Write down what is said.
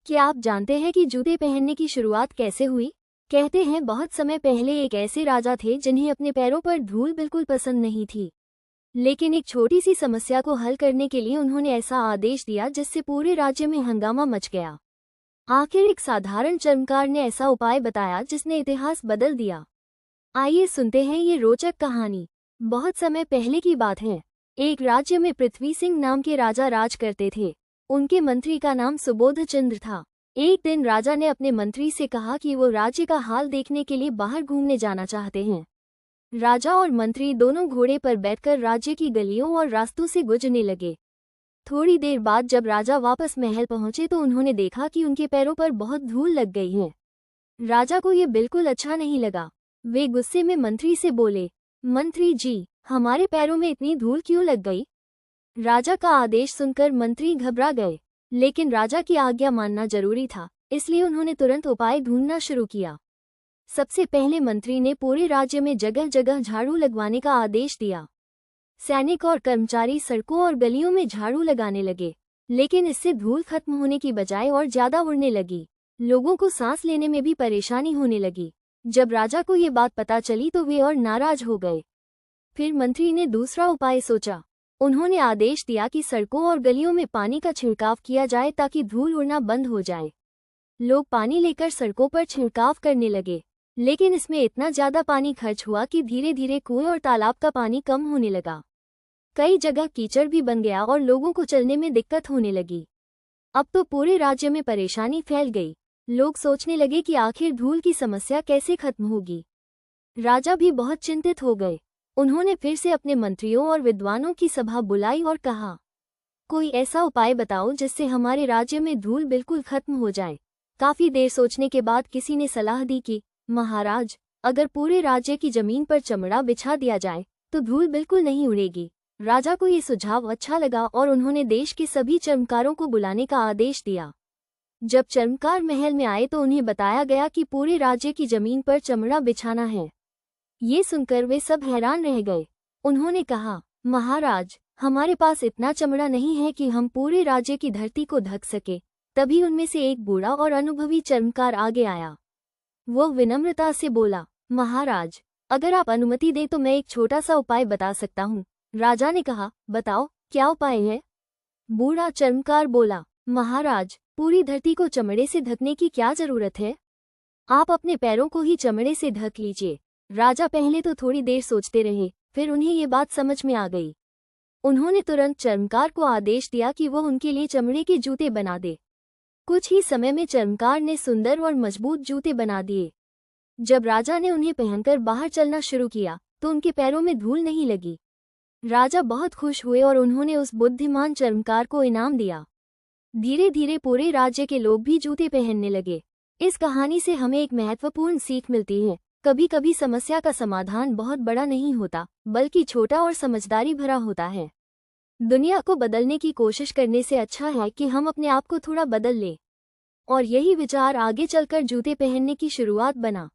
क्या आप जानते हैं कि जूते पहनने की शुरुआत कैसे हुई? कहते हैं बहुत समय पहले एक ऐसे राजा थे जिन्हें अपने पैरों पर धूल बिल्कुल पसंद नहीं थी। लेकिन एक छोटी सी समस्या को हल करने के लिए उन्होंने ऐसा आदेश दिया जिससे पूरे राज्य में हंगामा मच गया। आखिर एक साधारण चर्मकार ने ऐसा उपाय बताया जिसने इतिहास बदल दिया। आइए सुनते हैं ये रोचक कहानी। बहुत समय पहले की बात है। एक राज्य में पृथ्वी सिंह नाम के राजा राज करते थे। उनके मंत्री का नाम सुबोध चंद्र था। एक दिन राजा ने अपने मंत्री से कहा कि वो राज्य का हाल देखने के लिए बाहर घूमने जाना चाहते हैं। राजा और मंत्री दोनों घोड़े पर बैठकर राज्य की गलियों और रास्तों से गुजरने लगे। थोड़ी देर बाद जब राजा वापस महल पहुंचे तो उन्होंने देखा कि उनके पैरों पर बहुत धूल लग गई है। राजा को ये बिल्कुल अच्छा नहीं लगा। वे गुस्से में मंत्री से बोले, मंत्री जी, हमारे पैरों में इतनी धूल क्यों लग गई? राजा का आदेश सुनकर मंत्री घबरा गए, लेकिन राजा की आज्ञा मानना जरूरी था, इसलिए उन्होंने तुरंत उपाय ढूंढना शुरू किया। सबसे पहले मंत्री ने पूरे राज्य में जगह जगह झाड़ू लगवाने का आदेश दिया। सैनिक और कर्मचारी सड़कों और गलियों में झाड़ू लगाने लगे, लेकिन इससे धूल खत्म होने की बजाय और ज्यादा उड़ने लगी। लोगों को सांस लेने में भी परेशानी होने लगी। जब राजा को ये बात पता चली तो वे और नाराज हो गए। फिर मंत्री ने दूसरा उपाय सोचा। उन्होंने आदेश दिया कि सड़कों और गलियों में पानी का छिड़काव किया जाए ताकि धूल उड़ना बंद हो जाए। लोग पानी लेकर सड़कों पर छिड़काव करने लगे, लेकिन इसमें इतना ज्यादा पानी खर्च हुआ कि धीरे धीरे कुएं और तालाब का पानी कम होने लगा। कई जगह कीचड़ भी बन गया और लोगों को चलने में दिक्कत होने लगी। अब तो पूरे राज्य में परेशानी फैल गई। लोग सोचने लगे कि आखिर धूल की समस्या कैसे खत्म होगी। राजा भी बहुत चिंतित हो गए। उन्होंने फिर से अपने मंत्रियों और विद्वानों की सभा बुलाई और कहा, कोई ऐसा उपाय बताओ जिससे हमारे राज्य में धूल बिल्कुल खत्म हो जाए। काफी देर सोचने के बाद किसी ने सलाह दी कि महाराज, अगर पूरे राज्य की जमीन पर चमड़ा बिछा दिया जाए तो धूल बिल्कुल नहीं उड़ेगी। राजा को ये सुझाव अच्छा लगा और उन्होंने देश के सभी चर्मकारों को बुलाने का आदेश दिया। जब चर्मकार महल में आए तो उन्हें बताया गया कि पूरे राज्य की जमीन पर चमड़ा बिछाना है। ये सुनकर वे सब हैरान रह गए। उन्होंने कहा, महाराज, हमारे पास इतना चमड़ा नहीं है कि हम पूरे राज्य की धरती को ढक सके। तभी उनमें से एक बूढ़ा और अनुभवी चर्मकार आगे आया। वो विनम्रता से बोला, महाराज, अगर आप अनुमति दें तो मैं एक छोटा सा उपाय बता सकता हूँ। राजा ने कहा, बताओ, क्या उपाय है? बूढ़ा चर्मकार बोला, महाराज, पूरी धरती को चमड़े से ढकने की क्या जरूरत है? आप अपने पैरों को ही चमड़े से ढक लीजिए। राजा पहले तो थोड़ी देर सोचते रहे, फिर उन्हें ये बात समझ में आ गई। उन्होंने तुरंत चर्मकार को आदेश दिया कि वो उनके लिए चमड़े के जूते बना दे। कुछ ही समय में चर्मकार ने सुंदर और मजबूत जूते बना दिए। जब राजा ने उन्हें पहनकर बाहर चलना शुरू किया तो उनके पैरों में धूल नहीं लगी। राजा बहुत खुश हुए और उन्होंने उस बुद्धिमान चर्मकार को इनाम दिया। धीरे धीरे पूरे राज्य के लोग भी जूते पहनने लगे। इस कहानी से हमें एक महत्वपूर्ण सीख मिलती है। कभी कभी समस्या का समाधान बहुत बड़ा नहीं होता, बल्कि छोटा और समझदारी भरा होता है। दुनिया को बदलने की कोशिश करने से अच्छा है कि हम अपने आप को थोड़ा बदल लें। और यही विचार आगे चलकर जूते पहनने की शुरुआत बना।